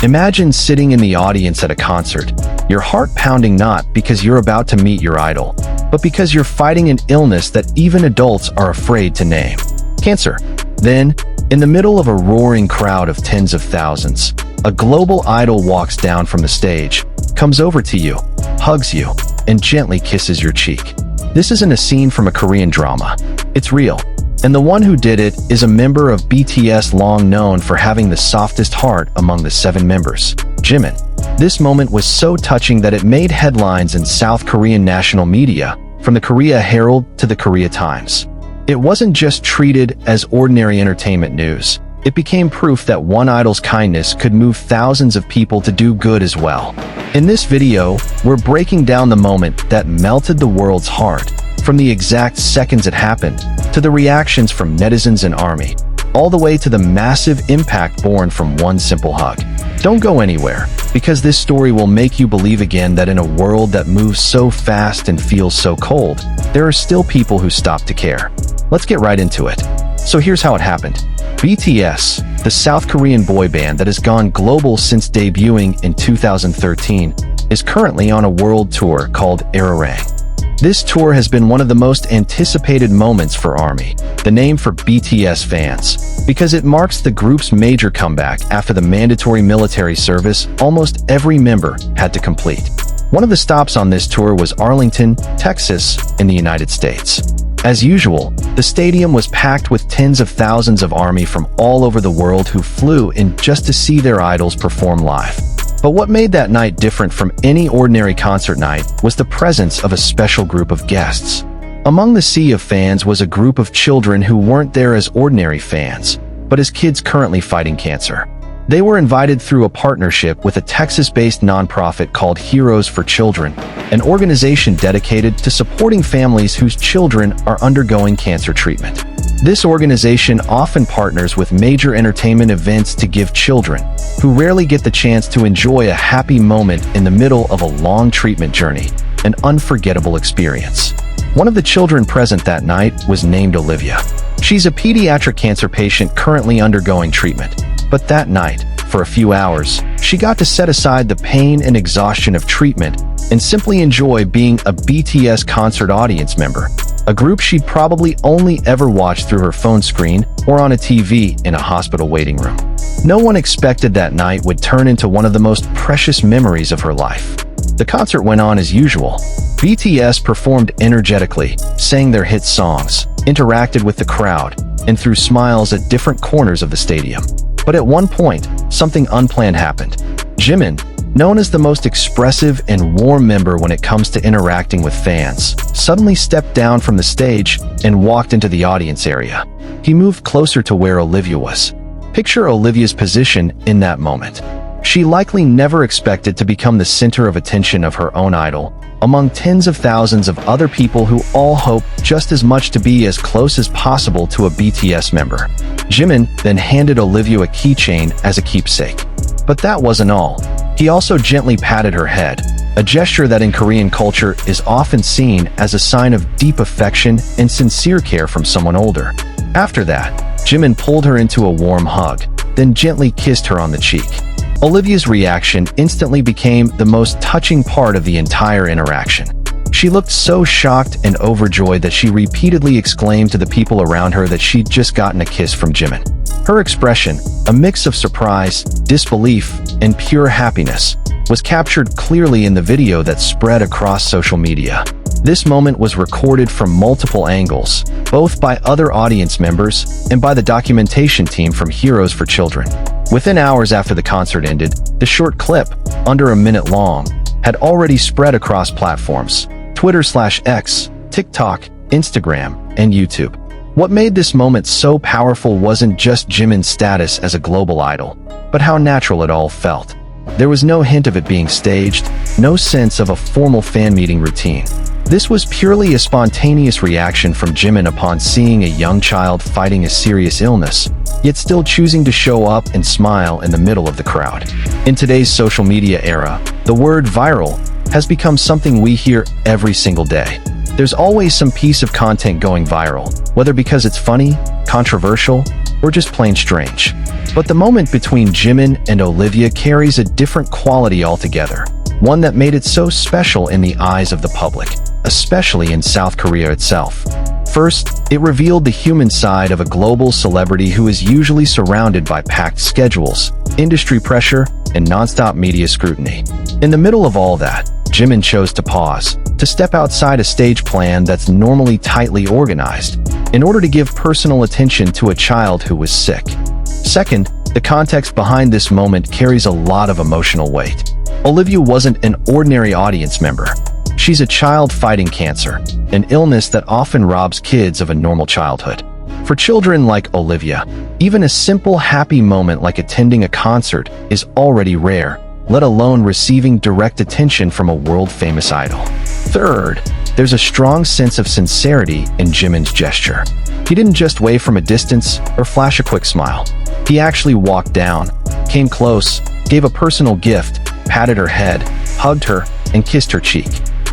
Imagine sitting in the audience at a concert, your heart pounding not because you're about to meet your idol, but because you're fighting an illness that even adults are afraid to name: cancer. Then, in the middle of a roaring crowd of tens of thousands, a global idol walks down from the stage, comes over to you, hugs you, and gently kisses your cheek. This isn't a scene from a Korean drama. It's real. And the one who did it is a member of BTS, long known for having the softest heart among the 7 members, Jimin. This moment was so touching that it made headlines in South Korean national media, from the Korea Herald to the Korea Times. It wasn't just treated as ordinary entertainment news. It became proof that one idol's kindness could move thousands of people to do good as well. In this video, we're breaking down the moment that melted the world's heart, from the exact seconds it happened, to the reactions from netizens and ARMY, all the way to the massive impact born from one simple hug. Don't go anywhere, because this story will make you believe again that in a world that moves so fast and feels so cold, there are still people who stop to care. Let's get right into it. So here's how it happened. BTS, the South Korean boy band that has gone global since debuting in 2013, is currently on a world tour called Arirang. This tour has been one of the most anticipated moments for ARMY, the name for BTS fans, because it marks the group's major comeback after the mandatory military service almost every member had to complete. One of the stops on this tour was Arlington, Texas, in the United States. As usual, the stadium was packed with tens of thousands of ARMY from all over the world who flew in just to see their idols perform live. But what made that night different from any ordinary concert night was the presence of a special group of guests. Among the sea of fans was a group of children who weren't there as ordinary fans, but as kids currently fighting cancer. They were invited through a partnership with a Texas-based nonprofit called Heroes for Children, an organization dedicated to supporting families whose children are undergoing cancer treatment. This organization often partners with major entertainment events to give children, who rarely get the chance to enjoy a happy moment in the middle of a long treatment journey, an unforgettable experience. One of the children present that night was named Olivia. She's a pediatric cancer patient currently undergoing treatment. But that night, for a few hours, she got to set aside the pain and exhaustion of treatment and simply enjoy being a BTS concert audience member, a group she'd probably only ever watched through her phone screen or on a TV in a hospital waiting room. No one expected that night would turn into one of the most precious memories of her life. The concert went on as usual. BTS performed energetically, sang their hit songs, interacted with the crowd, and threw smiles at different corners of the stadium. But at one point, something unplanned happened. Jimin, known as the most expressive and warm member when it comes to interacting with fans, suddenly stepped down from the stage and walked into the audience area. He moved closer to where Olivia was. Picture Olivia's position in that moment. She likely never expected to become the center of attention of her own idol, among tens of thousands of other people who all hope just as much to be as close as possible to a BTS member. Jimin then handed Olivia a keychain as a keepsake. But that wasn't all. He also gently patted her head, a gesture that in Korean culture is often seen as a sign of deep affection and sincere care from someone older. After that, Jimin pulled her into a warm hug, then gently kissed her on the cheek. Olivia's reaction instantly became the most touching part of the entire interaction. She looked so shocked and overjoyed that she repeatedly exclaimed to the people around her that she'd just gotten a kiss from Jimin. Her expression, a mix of surprise, disbelief, and pure happiness, was captured clearly in the video that spread across social media. This moment was recorded from multiple angles, both by other audience members and by the documentation team from Heroes for Children. Within hours after the concert ended, the short clip, under a minute long, had already spread across platforms: Twitter/X, TikTok, Instagram, and YouTube. What made this moment so powerful wasn't just Jimin's status as a global idol, but how natural it all felt. There was no hint of it being staged, no sense of a formal fan meeting routine. This was purely a spontaneous reaction from Jimin upon seeing a young child fighting a serious illness, yet still choosing to show up and smile in the middle of the crowd. In today's social media era, the word viral has become something we hear every single day. There's always some piece of content going viral, whether because it's funny, controversial, or just plain strange. But the moment between Jimin and Olivia carries a different quality altogether, one that made it so special in the eyes of the public, especially in South Korea itself. First, it revealed the human side of a global celebrity who is usually surrounded by packed schedules, industry pressure, and non-stop media scrutiny. In the middle of all that, Jimin chose to pause, to step outside a stage plan that's normally tightly organized, in order to give personal attention to a child who was sick. Second, the context behind this moment carries a lot of emotional weight. Olivia wasn't an ordinary audience member. She's a child fighting cancer, an illness that often robs kids of a normal childhood. For children like Olivia, even a simple happy moment like attending a concert is already rare, let alone receiving direct attention from a world-famous idol. Third, there's a strong sense of sincerity in Jimin's gesture. He didn't just wave from a distance or flash a quick smile. He actually walked down, came close, gave a personal gift, patted her head, hugged her, and kissed her cheek.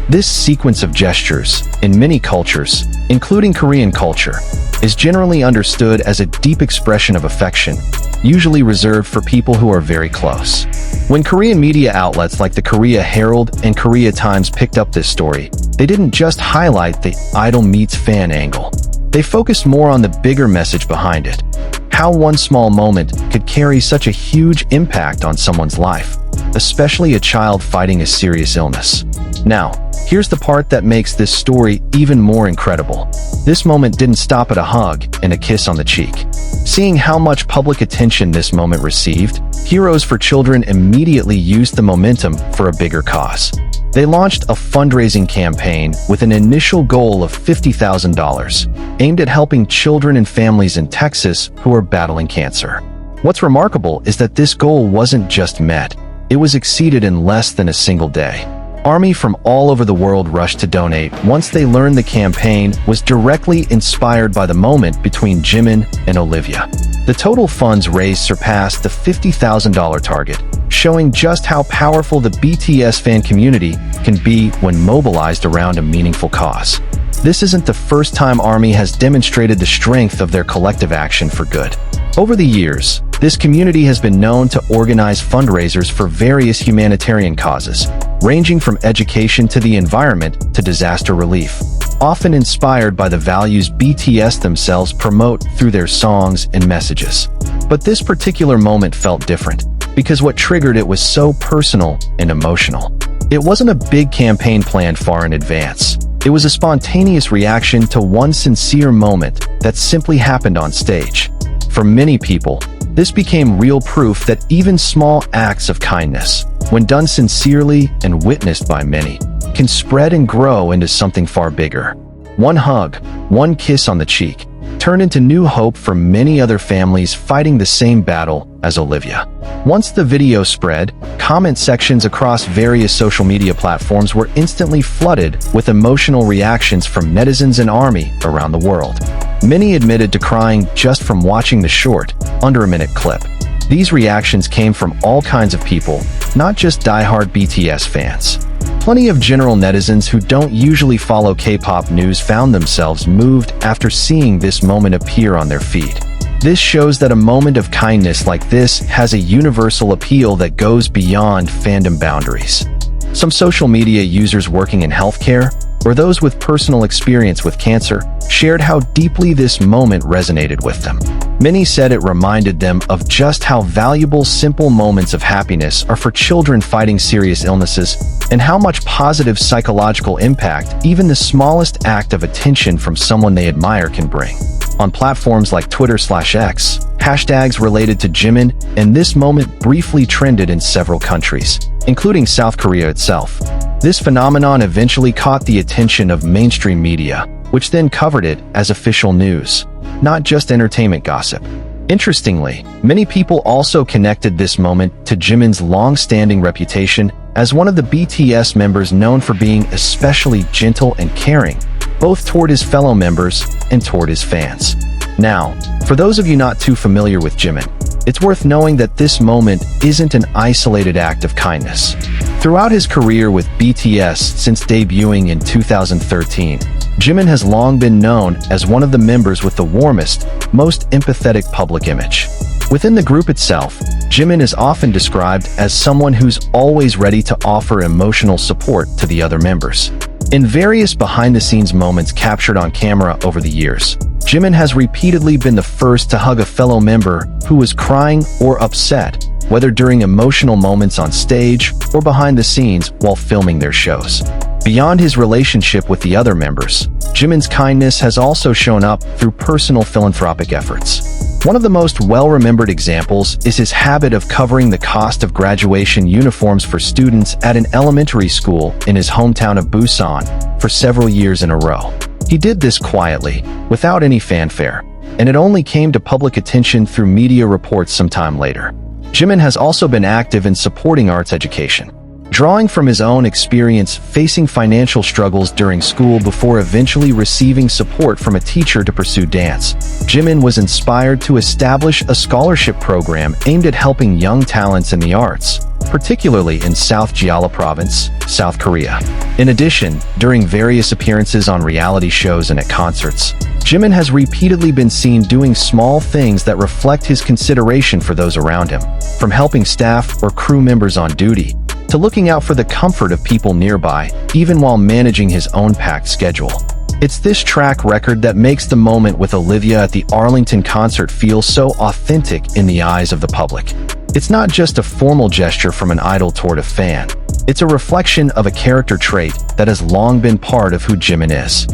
This sequence of gestures, in many cultures, including Korean culture, is generally understood as a deep expression of affection, usually reserved for people who are very close. When Korean media outlets like the Korea Herald and Korea Times picked up this story, they didn't just highlight the idol meets fan angle. They focused more on the bigger message behind it. How one small moment could carry such a huge impact on someone's life, especially a child fighting a serious illness. Now, here's the part that makes this story even more incredible. This moment didn't stop at a hug and a kiss on the cheek. Seeing how much public attention this moment received, Heroes for Children immediately used the momentum for a bigger cause. They launched a fundraising campaign with an initial goal of $50,000, aimed at helping children and families in Texas who are battling cancer. What's remarkable is that this goal wasn't just met, it was exceeded in less than a single day. Army from all over the world rushed to donate once they learned the campaign was directly inspired by the moment between Jimin and Olivia. The total funds raised surpassed the $50,000 target, showing just how powerful the BTS fan community can be when mobilized around a meaningful cause. This isn't the first time Army has demonstrated the strength of their collective action for good. Over the years, this community has been known to organize fundraisers for various humanitarian causes, ranging from education to the environment to disaster relief, often inspired by the values BTS themselves promote through their songs and messages. But this particular moment felt different, because what triggered it was so personal and emotional. It wasn't a big campaign planned far in advance. It was a spontaneous reaction to one sincere moment that simply happened on stage. For many people, this became real proof that even small acts of kindness, when done sincerely and witnessed by many, can spread and grow into something far bigger. One hug, one kiss on the cheek, turned into new hope for many other families fighting the same battle as Olivia. Once the video spread, comment sections across various social media platforms were instantly flooded with emotional reactions from netizens and Army around the world. Many admitted to crying just from watching the short, under-a-minute clip. These reactions came from all kinds of people, not just die-hard BTS fans. Plenty of general netizens who don't usually follow K-pop news found themselves moved after seeing this moment appear on their feed. This shows that a moment of kindness like this has a universal appeal that goes beyond fandom boundaries. Some social media users working in healthcare, or those with personal experience with cancer, shared how deeply this moment resonated with them. Many said it reminded them of just how valuable simple moments of happiness are for children fighting serious illnesses, and how much positive psychological impact even the smallest act of attention from someone they admire can bring. On platforms like Twitter/X, hashtags related to Jimin and this moment briefly trended in several countries, including South Korea itself. This phenomenon eventually caught the attention of mainstream media, which then covered it as official news, not just entertainment gossip. Interestingly, many people also connected this moment to Jimin's long-standing reputation as one of the BTS members known for being especially gentle and caring, both toward his fellow members and toward his fans. Now, for those of you not too familiar with Jimin, it's worth knowing that this moment isn't an isolated act of kindness. Throughout his career with BTS since debuting in 2013, Jimin has long been known as one of the members with the warmest, most empathetic public image. Within the group itself, Jimin is often described as someone who's always ready to offer emotional support to the other members. In various behind-the-scenes moments captured on camera over the years, Jimin has repeatedly been the first to hug a fellow member who was crying or upset, whether during emotional moments on stage or behind the scenes while filming their shows. Beyond his relationship with the other members, Jimin's kindness has also shown up through personal philanthropic efforts. One of the most well-remembered examples is his habit of covering the cost of graduation uniforms for students at an elementary school in his hometown of Busan for several years in a row. He did this quietly, without any fanfare, and it only came to public attention through media reports sometime later. Jimin has also been active in supporting arts education, drawing from his own experience facing financial struggles during school before eventually receiving support from a teacher to pursue dance. Jimin was inspired to establish a scholarship program aimed at helping young talents in the arts, particularly in South Jeolla Province, South Korea. In addition, during various appearances on reality shows and at concerts, Jimin has repeatedly been seen doing small things that reflect his consideration for those around him, from helping staff or crew members on duty, to looking out for the comfort of people nearby, even while managing his own packed schedule. It's this track record that makes the moment with Olivia at the Arlington concert feel so authentic in the eyes of the public. It's not just a formal gesture from an idol toward a fan. It's a reflection of a character trait that has long been part of who Jimin is.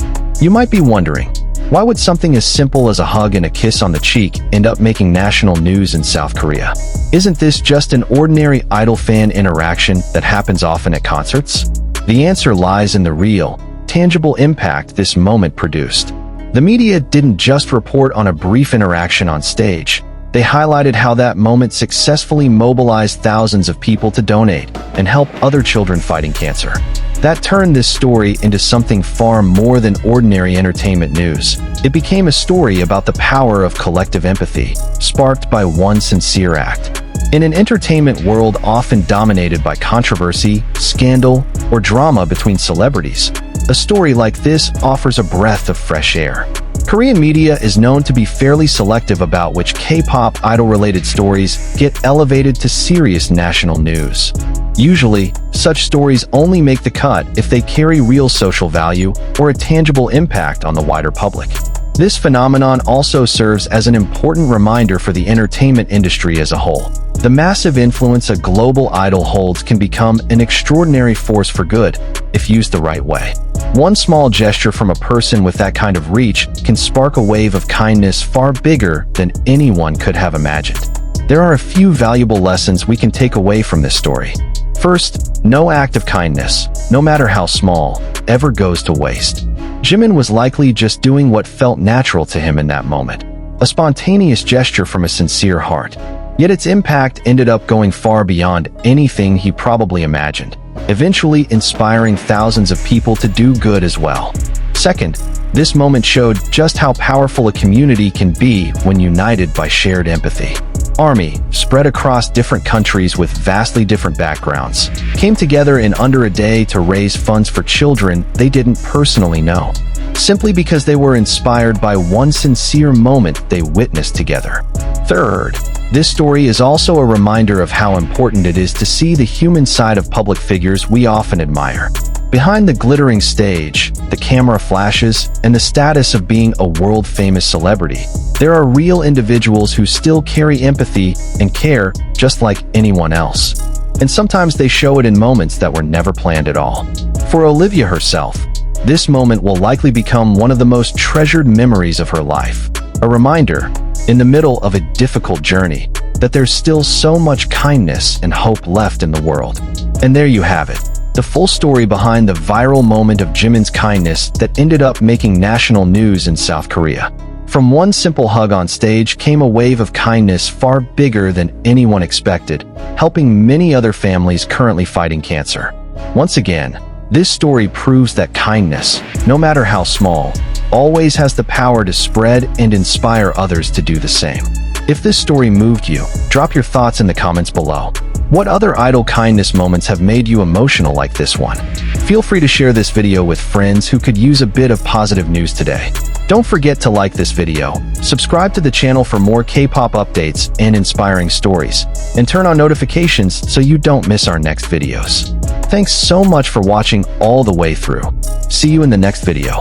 You might be wondering, why would something as simple as a hug and a kiss on the cheek end up making national news in South Korea? Isn't this just an ordinary idol-fan interaction that happens often at concerts? The answer lies in the real, tangible impact this moment produced. The media didn't just report on a brief interaction on stage. They highlighted how that moment successfully mobilized thousands of people to donate and help other children fighting cancer. That turned this story into something far more than ordinary entertainment news. It became a story about the power of collective empathy, sparked by one sincere act. In an entertainment world often dominated by controversy, scandal, or drama between celebrities, a story like this offers a breath of fresh air. Korean media is known to be fairly selective about which K-pop idol-related stories get elevated to serious national news. Usually, such stories only make the cut if they carry real social value or a tangible impact on the wider public. This phenomenon also serves as an important reminder for the entertainment industry as a whole. The massive influence a global idol holds can become an extraordinary force for good if used the right way. One small gesture from a person with that kind of reach can spark a wave of kindness far bigger than anyone could have imagined. There are a few valuable lessons we can take away from this story. First, no act of kindness, no matter how small, ever goes to waste. Jimin was likely just doing what felt natural to him in that moment, a spontaneous gesture from a sincere heart. Yet its impact ended up going far beyond anything he probably imagined, eventually inspiring thousands of people to do good as well. Second, this moment showed just how powerful a community can be when united by shared empathy. Army, spread across different countries with vastly different backgrounds, came together in under a day to raise funds for children they didn't personally know, simply because they were inspired by one sincere moment they witnessed together. Third, this story is also a reminder of how important it is to see the human side of public figures we often admire. Behind the glittering stage, the camera flashes, and the status of being a world-famous celebrity, there are real individuals who still carry empathy and care just like anyone else. And sometimes they show it in moments that were never planned at all. For Olivia herself, this moment will likely become one of the most treasured memories of her life. A reminder, in the middle of a difficult journey, that there's still so much kindness and hope left in the world. And there you have it, the full story behind the viral moment of Jimin's kindness that ended up making national news in South Korea. From one simple hug on stage came a wave of kindness far bigger than anyone expected, helping many other families currently fighting cancer. Once again, this story proves that kindness, no matter how small, always has the power to spread and inspire others to do the same. If this story moved you, drop your thoughts in the comments below. What other idol kindness moments have made you emotional like this one? Feel free to share this video with friends who could use a bit of positive news today. Don't forget to like this video, subscribe to the channel for more K-pop updates and inspiring stories, and turn on notifications so you don't miss our next videos. Thanks so much for watching all the way through. See you in the next video.